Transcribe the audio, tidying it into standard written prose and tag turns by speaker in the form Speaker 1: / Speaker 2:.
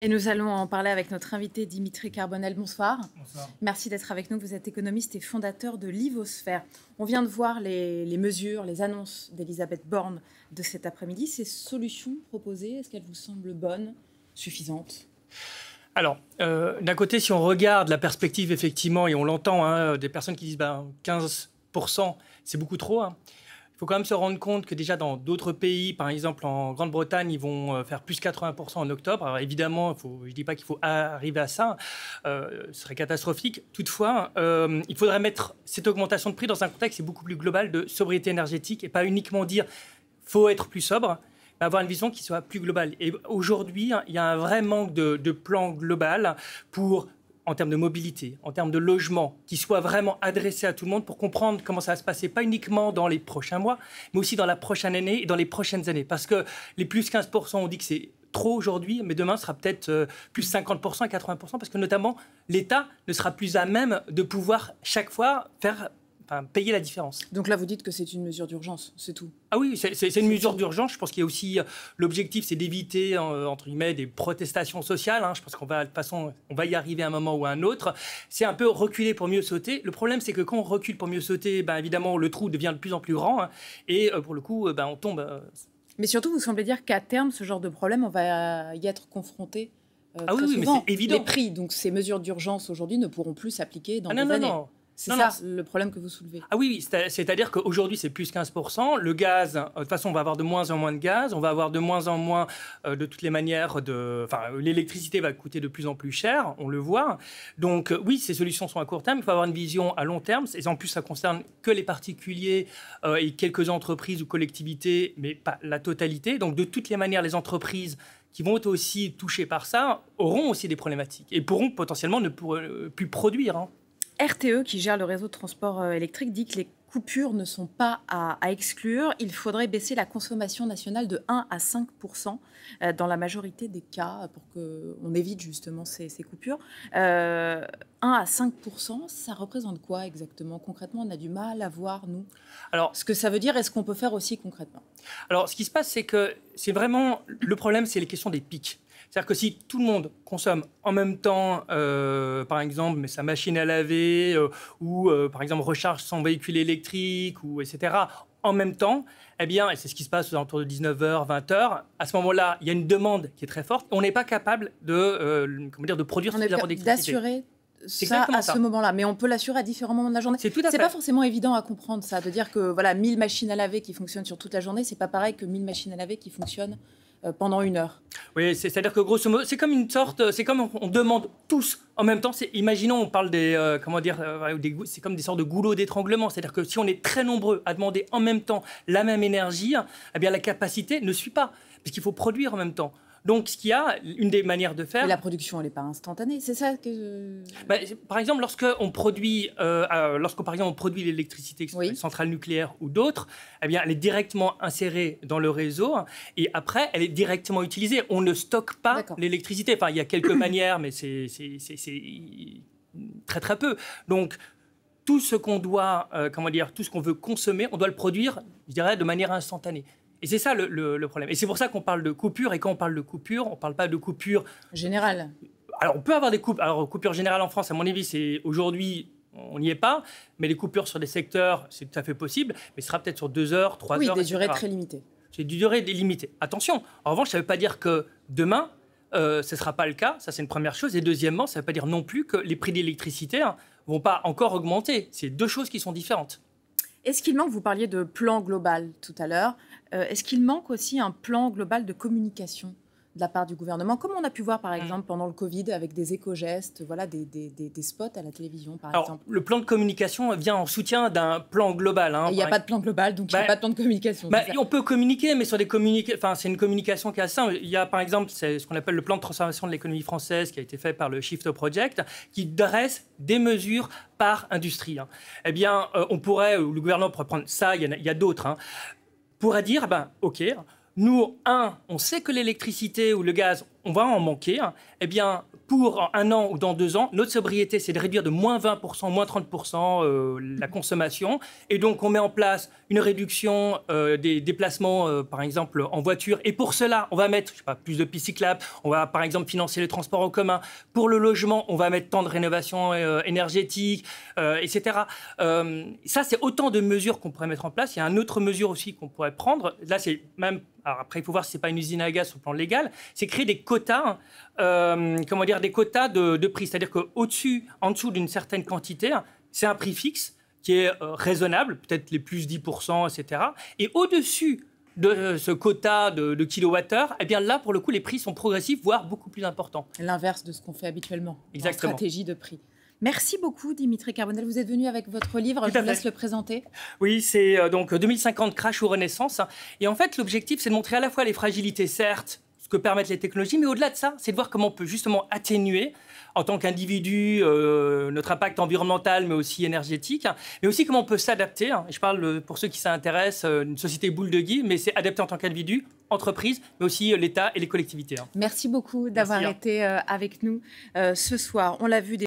Speaker 1: Et nous allons en parler avec notre invité Dimitri Carbonel. Bonsoir.
Speaker 2: Bonsoir.
Speaker 1: Merci d'être avec nous. Vous êtes économiste et fondateur de Livosphère. On vient de voir les mesures, les annonces d'Elisabeth Borne de cet après-midi. Ces solutions proposées, est-ce qu'elles vous semblent bonnes, suffisantes ?
Speaker 2: Alors, d'un côté, si on regarde la perspective, effectivement, et on l'entend, des personnes qui disent 15%, c'est beaucoup trop. Il faut quand même se rendre compte que déjà dans d'autres pays, par exemple en Grande-Bretagne, ils vont faire plus 80% en octobre. Alors évidemment, je ne dis pas qu'il faut arriver à ça, ce serait catastrophique. Toutefois, il faudrait mettre cette augmentation de prix dans un contexte qui est beaucoup plus global de sobriété énergétique et pas uniquement dire faut être plus sobre, mais avoir une vision qui soit plus globale. Et aujourd'hui, il y a un vrai manque de plan global en termes de mobilité, en termes de logement, qui soit vraiment adressé à tout le monde pour comprendre comment ça va se passer, pas uniquement dans les prochains mois, mais aussi dans la prochaine année et dans les prochaines années. Parce que les plus 15%, on dit que c'est trop aujourd'hui, mais demain, ce sera peut-être plus 50% et 80%, parce que notamment, l'État ne sera plus à même de pouvoir chaque fois payer la différence.
Speaker 1: Donc là, vous dites que c'est une mesure d'urgence, c'est tout.
Speaker 2: Ah oui, c'est une mesure d'urgence. Je pense qu'il y a aussi l'objectif, c'est d'éviter entre guillemets des protestations sociales. Je pense qu'on va de toute façon, on va y arriver à un moment ou à un autre. C'est un peu reculer pour mieux sauter. Le problème, c'est que quand on recule pour mieux sauter, évidemment, le trou devient de plus en plus grand et pour le coup, on tombe.
Speaker 1: Mais surtout, vous semblez dire qu'à terme, ce genre de problème, on va y être confronté.
Speaker 2: Ah oui,
Speaker 1: souvent.
Speaker 2: mais c'est évident.
Speaker 1: Les prix, donc ces mesures d'urgence aujourd'hui ne pourront plus s'appliquer dans des années.
Speaker 2: Non.
Speaker 1: C'est ça le problème que vous soulevez.
Speaker 2: Ah oui, c'est-à-dire qu'aujourd'hui, c'est plus 15%. Le gaz, de toute façon, on va avoir de moins en moins de gaz. On va avoir de moins en moins, de toutes les manières, l'électricité va coûter de plus en plus cher, on le voit. Donc oui, ces solutions sont à court terme. Il faut avoir une vision à long terme. Et en plus, ça concerne que les particuliers et quelques entreprises ou collectivités, mais pas la totalité. Donc de toutes les manières, les entreprises qui vont être aussi touchées par ça auront aussi des problématiques et pourront potentiellement ne plus produire.
Speaker 1: RTE, qui gère le réseau de transport électrique, dit que les coupures ne sont pas à exclure. Il faudrait baisser la consommation nationale de 1 à 5% dans la majorité des cas pour qu'on évite justement ces coupures. 1 à 5%, ça représente quoi exactement ? Concrètement, on a du mal à voir, nous. Alors, ce que ça veut dire, est-ce qu'on peut faire aussi concrètement ?
Speaker 2: Alors, ce qui se passe, c'est que c'est vraiment... Le problème, c'est les questions des pics. C'est-à-dire que si tout le monde consomme en même temps, par exemple, sa machine à laver ou, par exemple, recharge son véhicule électrique, etc., en même temps, eh bien, et c'est ce qui se passe aux alentours de 19h, 20h, à ce moment-là, il y a une demande qui est très forte. On n'est pas capable de produire suffisamment d'électricité.
Speaker 1: D'assurer ça à ce moment-là. Mais on peut l'assurer à différents moments de la journée.
Speaker 2: C'est tout à fait.
Speaker 1: C'est pas forcément évident à comprendre ça, de dire que 1000 machines à laver qui fonctionnent sur toute la journée, c'est pas pareil que 1000 machines à laver qui fonctionnent pendant 1 heure.
Speaker 2: Oui, c'est-à-dire que grosso modo, c'est comme on demande tous en même temps. Imaginons, on parle c'est comme des sortes de goulots d'étranglement. C'est-à-dire que si on est très nombreux à demander en même temps la même énergie, eh bien la capacité ne suit pas, puisqu'il faut produire en même temps. Donc, une des manières de faire...
Speaker 1: Mais la production, elle n'est pas instantanée, c'est ça que...
Speaker 2: Par exemple, lorsqu'on produit l'électricité, oui, centrale nucléaire ou d'autres, eh bien, elle est directement insérée dans le réseau et après, elle est directement utilisée. On ne stocke pas l'électricité. Enfin, il y a quelques manières, mais c'est très, très peu. Donc, tout ce qu'on doit, tout ce qu'on veut consommer, on doit le produire, je dirais, de manière instantanée. Et c'est ça le problème. Et c'est pour ça qu'on parle de coupure. Et quand on parle de coupure, on ne parle pas de coupure
Speaker 1: générale.
Speaker 2: Alors, on peut avoir des coupures. Alors, coupure générale en France, à mon avis, c'est aujourd'hui, on n'y est pas. Mais les coupures sur des secteurs, c'est tout à fait possible. Mais ce sera peut-être sur 2 heures, 3 heures.
Speaker 1: Oui, des durées très limitées.
Speaker 2: C'est des durées limitées. Attention, en revanche, ça ne veut pas dire que demain, ce ne sera pas le cas. Ça, c'est une première chose. Et deuxièmement, ça ne veut pas dire non plus que les prix de l'électricité ne vont pas encore augmenter. C'est deux choses qui sont différentes.
Speaker 1: Est-ce qu'il manque, vous parliez de plan global tout à l'heure, est-ce qu'il manque aussi un plan global de communication de la part du gouvernement, comme on a pu voir par exemple pendant le Covid avec des éco-gestes, des spots à la télévision par exemple.
Speaker 2: Le plan de communication vient en soutien d'un plan global.
Speaker 1: Il n'y a pas de plan global, donc il n'y a pas de plan de communication.
Speaker 2: On peut communiquer, mais sur c'est une communication qui est assez simple. Il y a par exemple ce qu'on appelle le plan de transformation de l'économie française qui a été fait par le Shift Project, qui dresse des mesures par industrie. Eh bien, le gouvernement pourrait prendre ça, il y a d'autres, pourrait dire, OK, nous, on sait que l'électricité ou le gaz, on va en manquer. Eh bien, pour un an ou dans 2 ans, notre sobriété, c'est de réduire de moins 20%, moins 30% la consommation. Et donc, on met en place une réduction des déplacements, par exemple, en voiture. Et pour cela, on va mettre, je sais pas, plus de pistes cyclables. On va, par exemple, financer les transports en commun. Pour le logement, on va mettre tant de rénovation énergétique, etc. Ça, c'est autant de mesures qu'on pourrait mettre en place. Il y a une autre mesure aussi qu'on pourrait prendre. Là, c'est même... Alors après, il faut voir si ce n'est pas une usine à gaz sur le plan légal. C'est créer des quotas, des quotas de prix. C'est-à-dire qu'au-dessus, en dessous d'une certaine quantité, c'est un prix fixe qui est raisonnable, peut-être les plus 10%, etc. Et au-dessus de ce quota de kilowattheure, eh bien là, pour le coup, les prix sont progressifs, voire beaucoup plus importants.
Speaker 1: L'inverse de ce qu'on fait habituellement.
Speaker 2: Exactement.
Speaker 1: En stratégie de prix. Merci beaucoup, Dimitri Carbonel. Vous êtes venu avec votre livre. Je vous laisse le présenter.
Speaker 2: Oui, c'est donc 2050, crash ou renaissance. Et en fait, l'objectif, c'est de montrer à la fois les fragilités, certes, ce que permettent les technologies, mais au-delà de ça, c'est de voir comment on peut justement atténuer, en tant qu'individu, notre impact environnemental, mais aussi énergétique, mais aussi comment on peut s'adapter. Je parle, pour ceux qui s'intéressent, une société boule de Guy, mais c'est adapté en tant qu'individu, entreprise, mais aussi l'État et les collectivités.
Speaker 1: Merci beaucoup d'avoir été avec nous ce soir. On l'a vu.